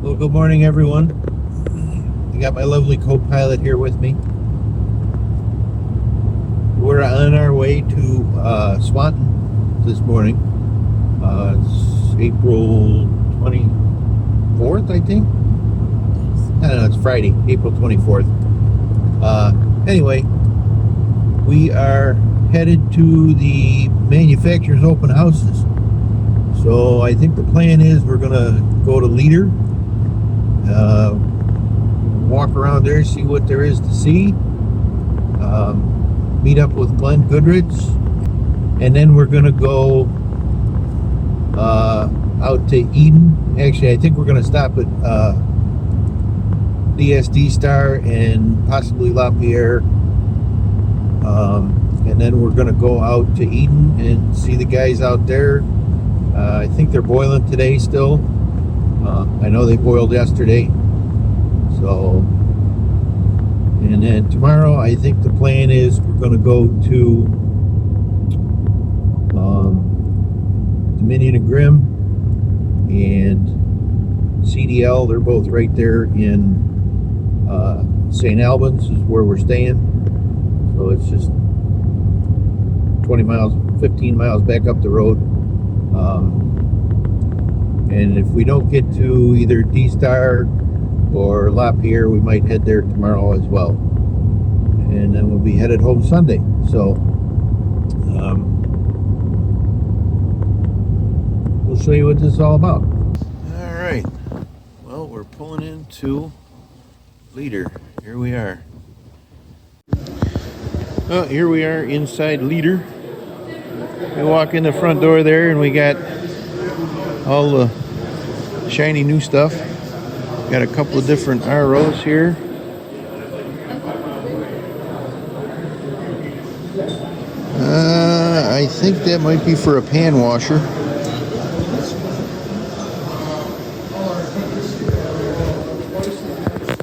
Well, good morning, everyone. I got my lovely co-pilot here with me. We're on our way to Swanton this morning. It's April 24th, I think. I don't know, it's Friday, April 24th. Anyway, we are headed to the manufacturer's open houses. So I think the plan is we're going to go to Leader, walk around there, see what there is to see, meet up with Glenn Goodrich, and then we're going to go out to Eden. Actually, I think we're going to stop at DSD Star and possibly LaPierre, and then we're going to go out to Eden and see the guys out there. I think they're boiling today still. I know they boiled yesterday. So, and then tomorrow, I think the plan is we're going to go to Dominion and Grimm and CDL. They're both right there in St. Albans is where we're staying. So it's just 20 miles, 15 miles back up the road. And if we don't get to either D-Star or LaPierre, we might head there tomorrow as well. And then we'll be headed home Sunday. So we'll show you what this is all about. All right. Well, we're pulling into Leader. Here we are. Well, here we are inside Leader. We walk in the front door there and we got all the shiny new stuff. Got a couple of different ROs here. I think that might be for a pan washer.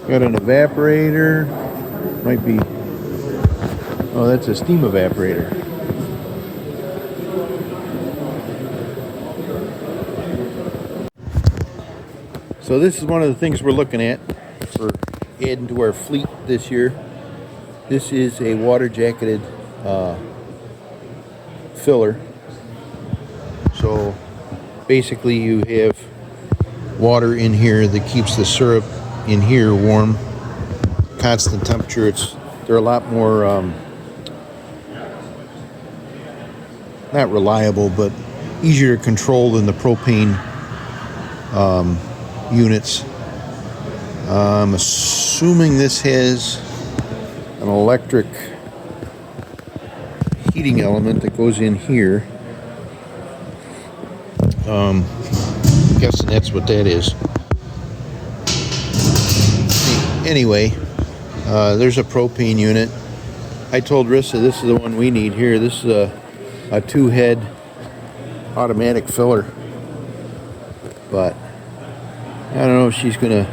Got an evaporator. Might be, oh, that's a steam evaporator. So this is one of the things we're looking at for adding to our fleet this year. This is a water jacketed filler. So basically you have water in here that keeps the syrup in here warm, constant temperature. They're a lot more not reliable, but easier to control than the propane units. I'm assuming this has an electric heating element that goes in here. I'm guessing that's what that is. Anyway, there's a propane unit. I told Rissa this is the one we need here. This is a two-head automatic filler, but I don't know if she's gonna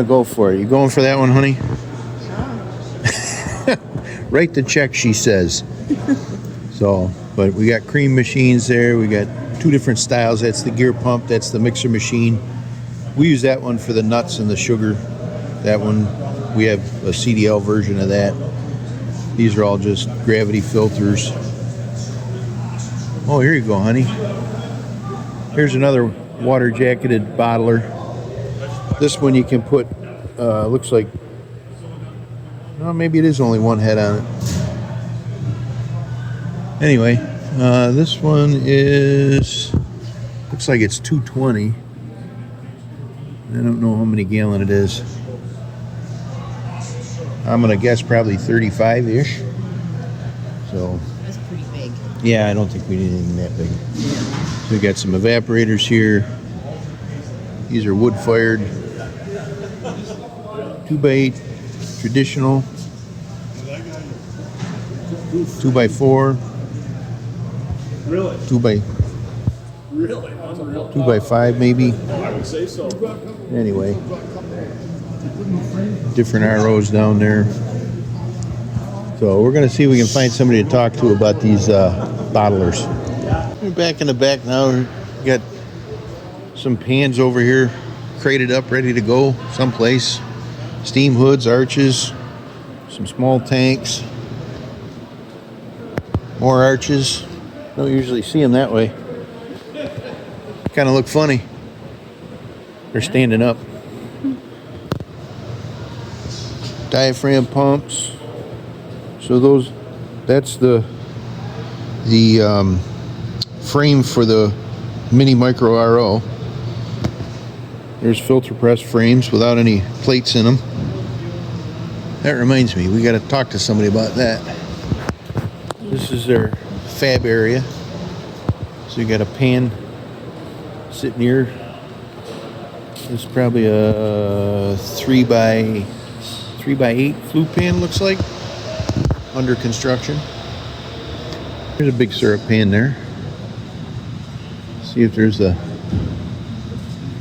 go for it. You going for that one, honey? Sure. Write the check, she says. So, but we got cream machines there. We got two different styles. That's the gear pump. That's the mixer machine. We use that one for the nuts and the sugar. That one, we have a CDL version of that. These are all just gravity filters. Oh, here you go, honey. Here's another water jacketed bottler. This one you can put, looks like, well, maybe it is only one head on it. Anyway, this one looks like it's 220. I don't know how many gallon it is. I'm gonna guess probably 35-ish. So that's pretty big. Yeah, I don't think we need anything that big. So we got some evaporators here. These are wood fired, 2x8 traditional, 2x4, Really? 2x5 maybe. I would say so. Anyway, different ROs down there. So we're going to see if we can find somebody to talk to about these bottlers. We're back in the back now. We got some pans over here. crated up, ready to go someplace. Steam hoods, arches, some small tanks, more arches. Don't usually see them that way. Kind of look funny. They're standing up. Diaphragm pumps. So that's the frame for the mini micro RO. There's filter press frames without any plates in them. That reminds me, we got to talk to somebody about that. This is their fab area. So you got a pan sitting here. This is probably a 3x8 flue pan, looks like, under construction. There's a big syrup pan there. See if there's a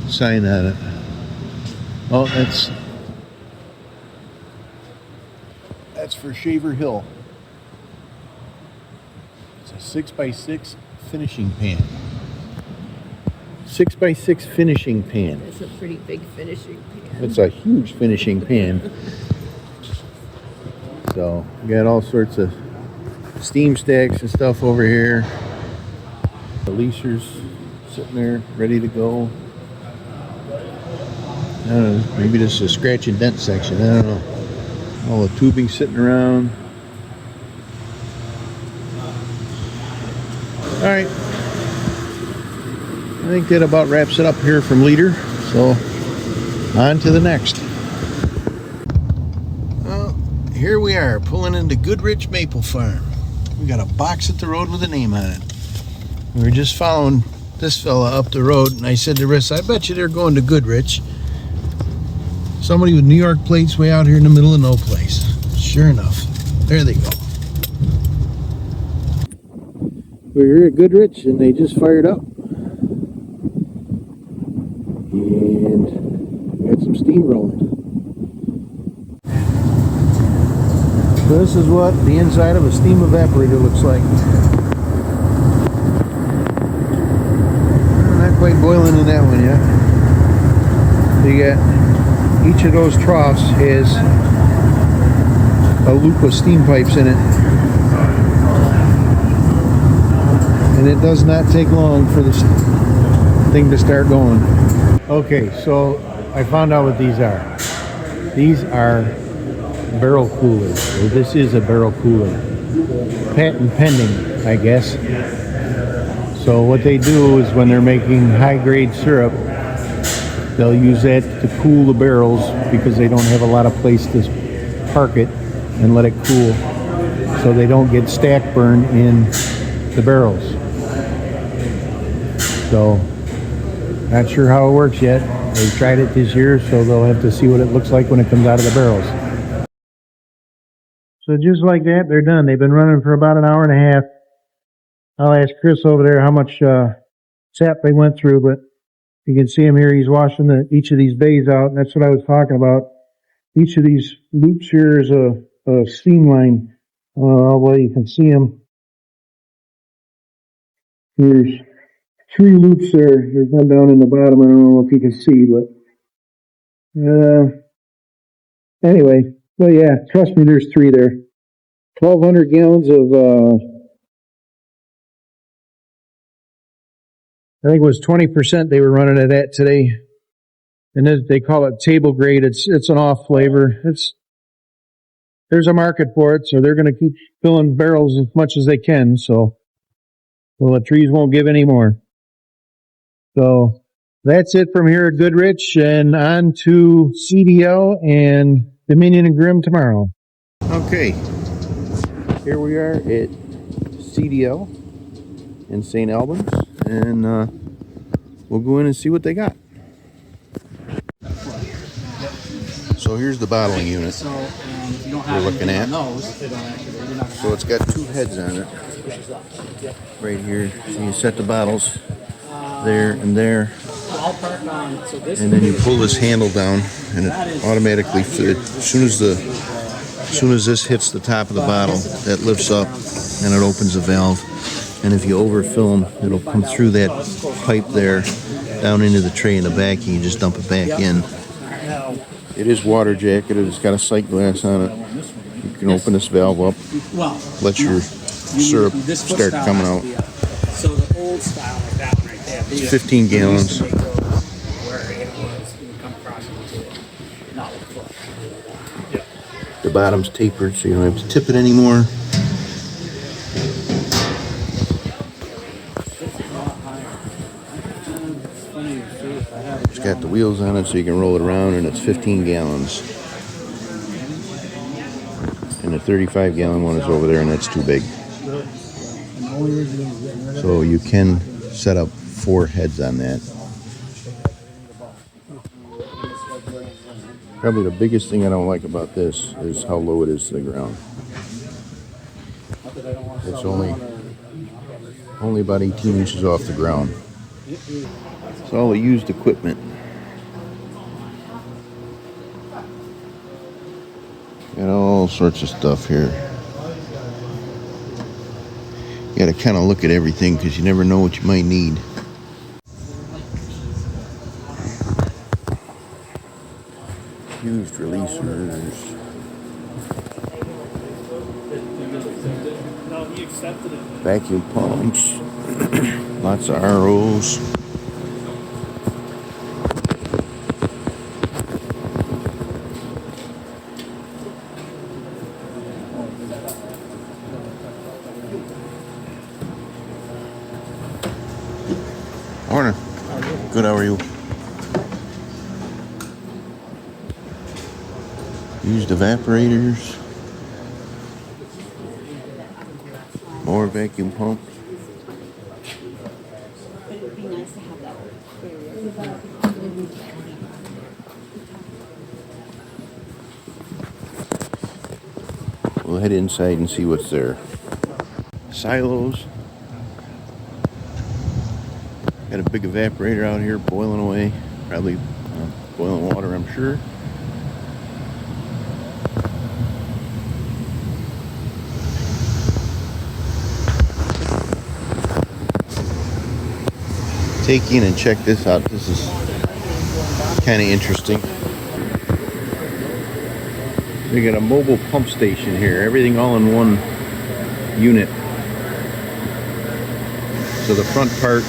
sign on it. Oh, that's for Shaver Hill. It's a 6x6 finishing pan. 6x6 finishing pan. It's a pretty big finishing pan. It's a huge finishing pan. So we got all sorts of steam stacks and stuff over here. The leasers sitting there ready to go. I don't know, maybe this is a scratch and dent section. I don't know. All the tubing sitting around. All right. I think that about wraps it up here from Leader. So on to the next. Well, here we are pulling into Goodrich Maple Farm. We got a box at the road with a name on it. We were just following this fella up the road, and I said to Riss, I bet you they're going to Goodrich. Somebody with New York plates way out here in the middle of no place. Sure enough, there they go. We're here at Goodrich, and they just fired up. And got some steam rolling. So this is what the inside of a steam evaporator looks like. Not quite boiling in that one yet. You got each of those troughs has a loop of steam pipes in it. And it does not take long for this thing to start going. Okay, so I found out what these are. These are barrel coolers. Or this is a barrel cooler. Patent pending, I guess. So what they do is when they're making high-grade syrup, they'll use that to cool the barrels because they don't have a lot of place to park it and let it cool, so they don't get stack burn in the barrels. So, not sure how it works yet. They tried it this year, so they'll have to see what it looks like when it comes out of the barrels. So just like that, they're done. They've been running for about an hour and a half. I'll ask Chris over there how much sap they went through, but you can see him here. He's washing each of these bays out, and that's what I was talking about. Each of these loops here is a steam line. Well, you can see them. There's 3 loops there. There's one down in the bottom. I don't know if you can see, but anyway. Well, yeah, trust me, there's 3 there. 1,200 gallons of I think it was 20% they were running it at today. And they call it table grade. It's an off flavor. There's a market for it, so they're going to keep filling barrels as much as they can. So, well, the trees won't give any more. So that's it from here at Goodrich, and on to CDL and Dominion and Grimm tomorrow. Okay, here we are at CDL in St. Albans, and we'll go in and see what they got. So here's the bottling unit we're looking at. So it's got 2 heads on it right here. So you set the bottles there and there, and then you pull this handle down, and it automatically, as soon as this hits the top of the bottle, that lifts up and it opens the valve. And if you overfill them, it'll come through that pipe there down into the tray in the back, and you just dump it back in. It is water jacketed. It's got a sight glass on it. You can open this valve up, let your syrup start coming out. So the old style, like that one right there. It's 15 gallons. The bottom's tapered, so you don't have to tip it anymore. It's got the wheels on it so you can roll it around, and it's 15 gallons. And the 35 gallon one is over there, and that's too big. So you can set up 4 heads on that. Probably the biggest thing I don't like about this is how low it is to the ground. It's only about 18 inches off the ground. It's all the used equipment. Got all sorts of stuff here. You gotta kind of look at everything because you never know what you might need. Used releasers. Vacuum pumps. Lots of ROs. Morning. Good, how are you? Used evaporators. More vacuum pumps. We'll head inside and see what's there. Silos. Got a big evaporator out here boiling away. Probably boiling water, I'm sure. Take in and check this out. This is kind of interesting. We got a mobile pump station here. Everything all in one unit. So the front part,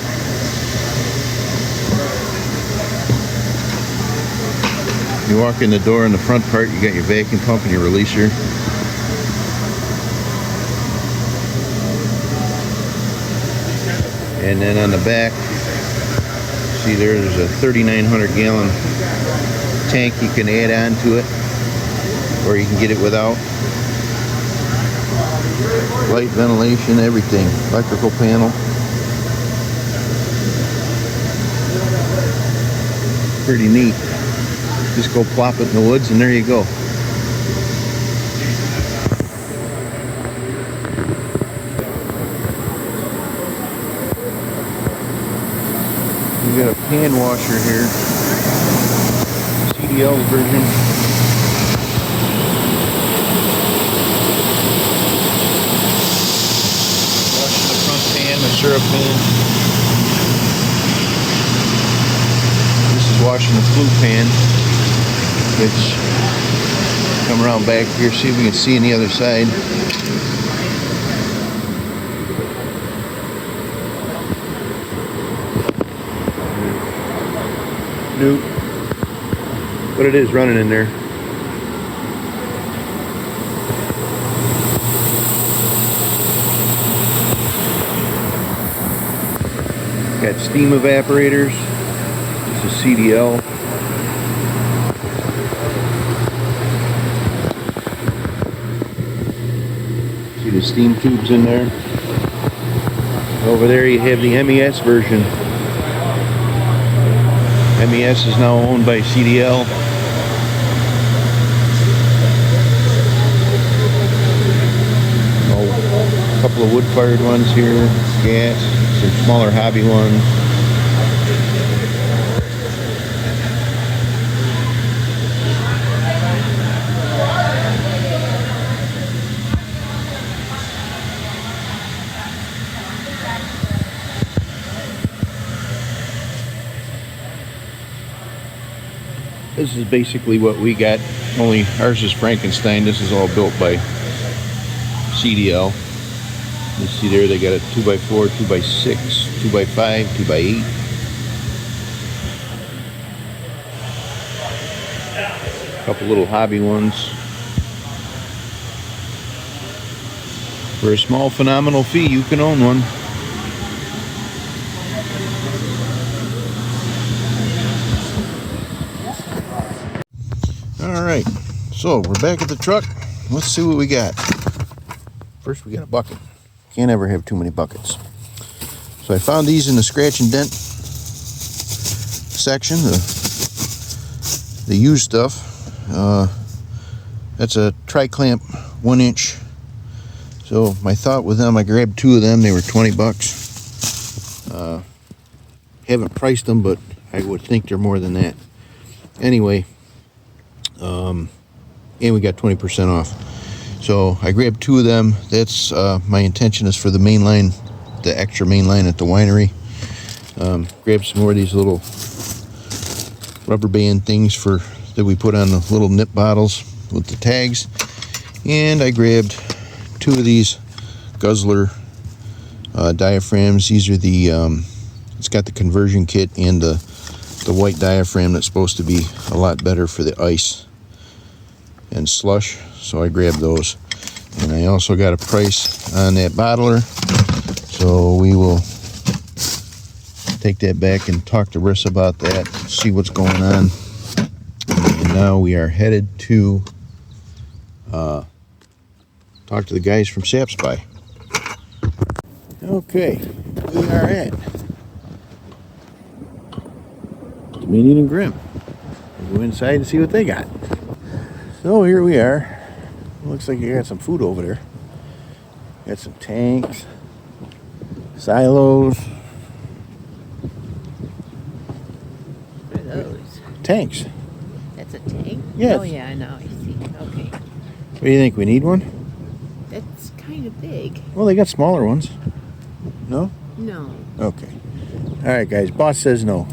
you walk in the door, in the front part you got your vacuum pump and your releaser. And then on the back, see there's a 3,900 gallon tank you can add on to it, or you can get it without. Light, ventilation, everything. Electrical panel. Pretty neat. Just go plop it in the woods and there you go. We got a pan washer here. CDL version. Washing the front pan, the syrup pan. This is washing the flue pan. Which, come around back here, see if we can see on the other side. Nope. But it is running in there. Got steam evaporators. This is CDL. See the steam tubes in there. Over there you have the MES version. MES is now owned by CDL. Oh, a couple of wood-fired ones here, gas, some smaller hobby ones. This is basically what we got, only ours is Frankenstein. This is all built by CDL. You see there they got a 2x4, 2x6, 2x5, 2x8. A couple little hobby ones. For a small phenomenal fee, you can own one. Alright, so we're back at the truck. Let's see what we got. First we got a bucket. Can't ever have too many buckets. So I found these in the scratch and dent section, the used stuff. That's a tri-clamp 1-inch. So my thought with them, I grabbed 2 of them. They were 20 bucks. Haven't priced them, but I would think they're more than that. Anyway, and we got 20% off. So I grabbed 2 of them. That's my intention is for the main line, the extra main line at the winery. Grabbed some more of these little rubber band things that we put on the little nip bottles with the tags. And I grabbed 2 of these Guzzler diaphragms. These are the it's got the conversion kit and the white diaphragm that's supposed to be a lot better for the ice and slush, so I grabbed those. And I also got a price on that bottler, so we will take that back and talk to Riss about that, see what's going on. And now we are headed to talk to the guys from Sap Spy. Okay, we are at Dominion and Grimm. We'll go inside and see what they got. So here we are. Looks like you got some food over there. Got some tanks, silos. What are those? Tanks. That's a tank? Yes. Oh, yeah, I know. I see. Okay. What do you think? We need one? That's kind of big. Well, they got smaller ones. No? No. Okay. All right, guys. Boss says no.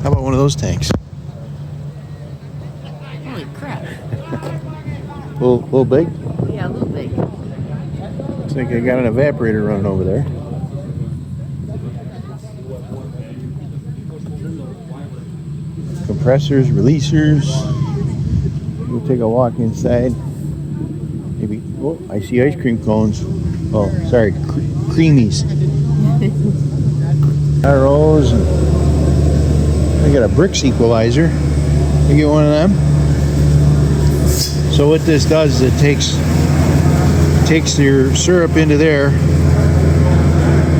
How about one of those tanks? Holy crap. Little big? Yeah, a little big. Looks like I got an evaporator running over there. Compressors, releasers. We'll take a walk inside. Maybe, oh, I see ice cream cones. Oh, sorry, creamies. ROs. I got a bricks equalizer. You get one of them? So what this does is it takes your syrup into there,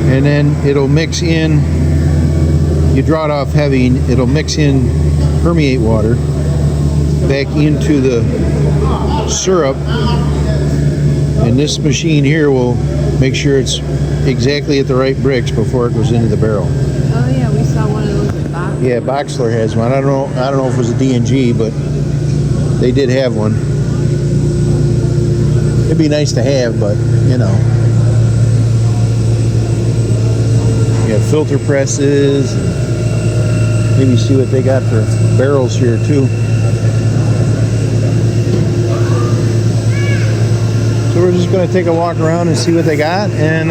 and then it'll mix in. You draw it off heavy, and it'll mix in permeate water back into the syrup, and this machine here will make sure it's exactly at the right bricks before it goes into the barrel. Oh, yeah, we saw one of those at Box. Yeah, Boxler has one. I don't know if it was a D&G, but they did have one. It'd be nice to have, but you know. You have filter presses. Maybe see what they got for barrels here too. So we're just going to take a walk around and see what they got, and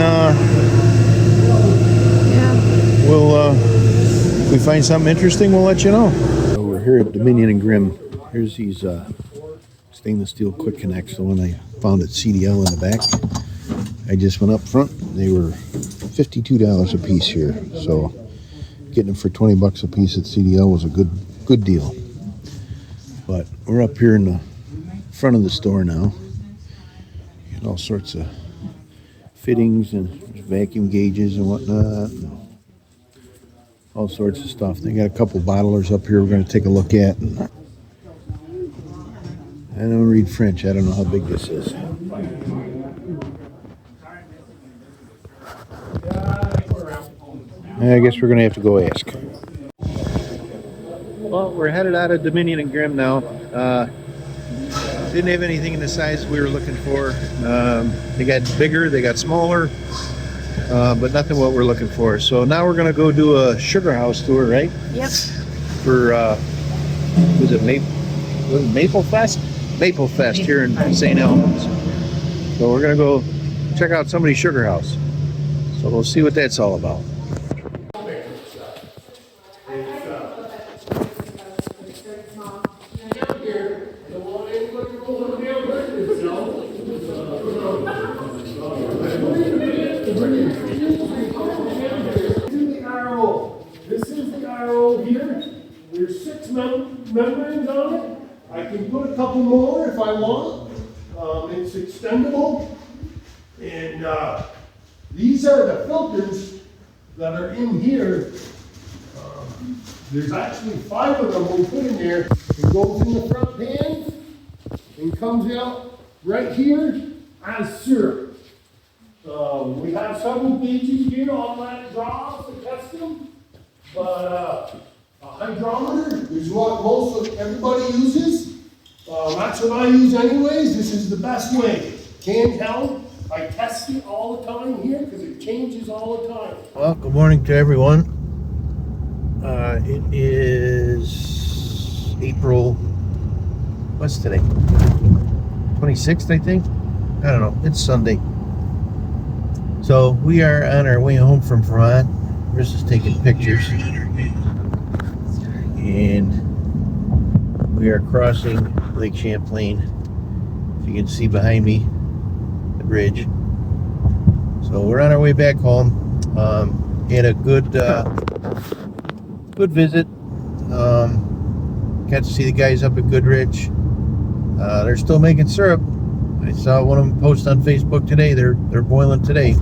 Yeah. we'll if we find something interesting, we'll let you know. So we're here at Dominion and Grimm. Here's these stainless steel quick connects, the one I found at CDL in the back. I just went up front. They were $52 a piece here, so getting them for 20 bucks a piece at CDL was a good deal. But we're up here in the front of the store now. Got all sorts of fittings and vacuum gauges and whatnot, and all sorts of stuff. They got a couple bottlers up here we're going to take a look at. And I don't read French. I don't know how big this is. I guess we're going to have to go ask. Well, we're headed out of Dominion and Grimm now. Didn't have anything in the size we were looking for. They got bigger, they got smaller, but nothing what we're looking for. So now we're going to go do a sugar house tour, right? Yep. For was it Maple Fest? Maple Fest here in St. Albans. So we're gonna go check out somebody's sugar house. So we'll see what that's all about. This is the RO here. There's 6 membranes on it. I can put a couple more if I want. It's extendable. And these are the filters that are in here. There's actually 5 of them we put in there. It goes in the front pan and comes out right here as syrup. We have several gauges here on that draw to test them. But a hydrometer is what most of everybody uses. That's what I use anyways. This is the best way. Handheld. I test it all the time here because it changes all the time. Well, good morning to everyone. It is April, what's today? 26th, I think? I don't know. It's Sunday. So we are on our way home from Vermont. Chris is taking pictures. And we are crossing Lake Champlain. If you can see behind me, the bridge. So we're on our way back home. Had a good visit. Got to see the guys up at Goodrich. They're still making syrup. I saw one of them post on Facebook today. They're boiling today.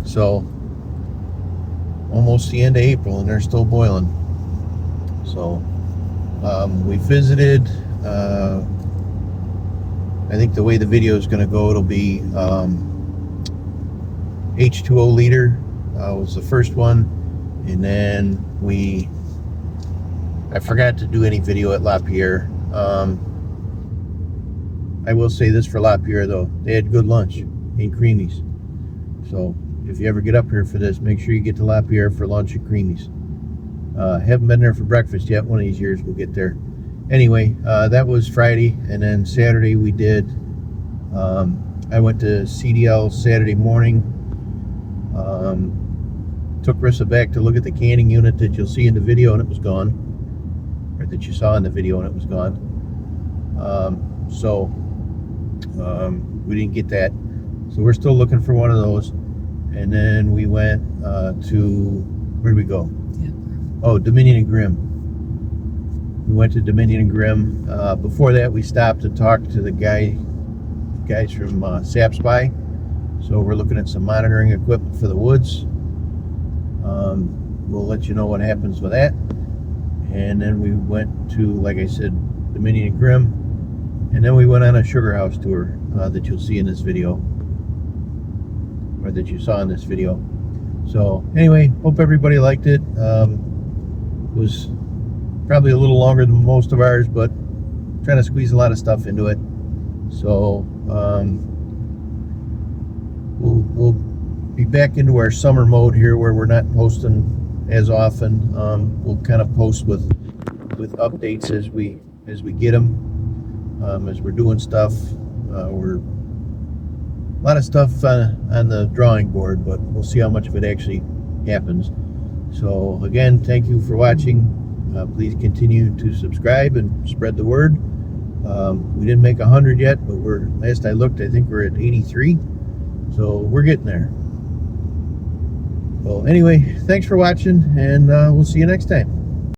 So almost the end of April and they're still boiling. So we visited. I think the way the video is going to go, it'll be H2O liter was the first one, and then I forgot to do any video at LaPierre. I will say this for LaPierre though, they had good lunch in Creamies. So if you ever get up here for this, make sure you get to LaPierre for lunch at Creamies. Haven't been there for breakfast yet. One of these years we'll get there. Anyway, that was Friday, and then Saturday we did. I went to CDL Saturday morning. Took Rissa back to look at the canning unit that you'll see in the video, and it was gone, or that you saw in the video, and it was gone. We didn't get that, so we're still looking for one of those. And then we went to, where did we go? Oh, Dominion and Grimm. We went to Dominion and Grimm. Before that, we stopped to talk to the guys from SAPSPY. So we're looking at some monitoring equipment for the woods. We'll let you know what happens with that. And then we went to, like I said, Dominion and Grimm. And then we went on a sugar house tour that you'll see in this video, or that you saw in this video. So anyway, hope everybody liked it. Was probably a little longer than most of ours, but trying to squeeze a lot of stuff into it. So we'll be back into our summer mode here, where we're not posting as often. We'll kind of post with updates as we get them, as we're doing stuff. We're a lot of stuff on the drawing board, but we'll see how much of it actually happens. So again, thank you for watching. Please continue to subscribe and spread the word. We didn't make 100 yet, but last I looked, I think we're at 83. So we're getting there. Well, anyway, thanks for watching, and we'll see you next time.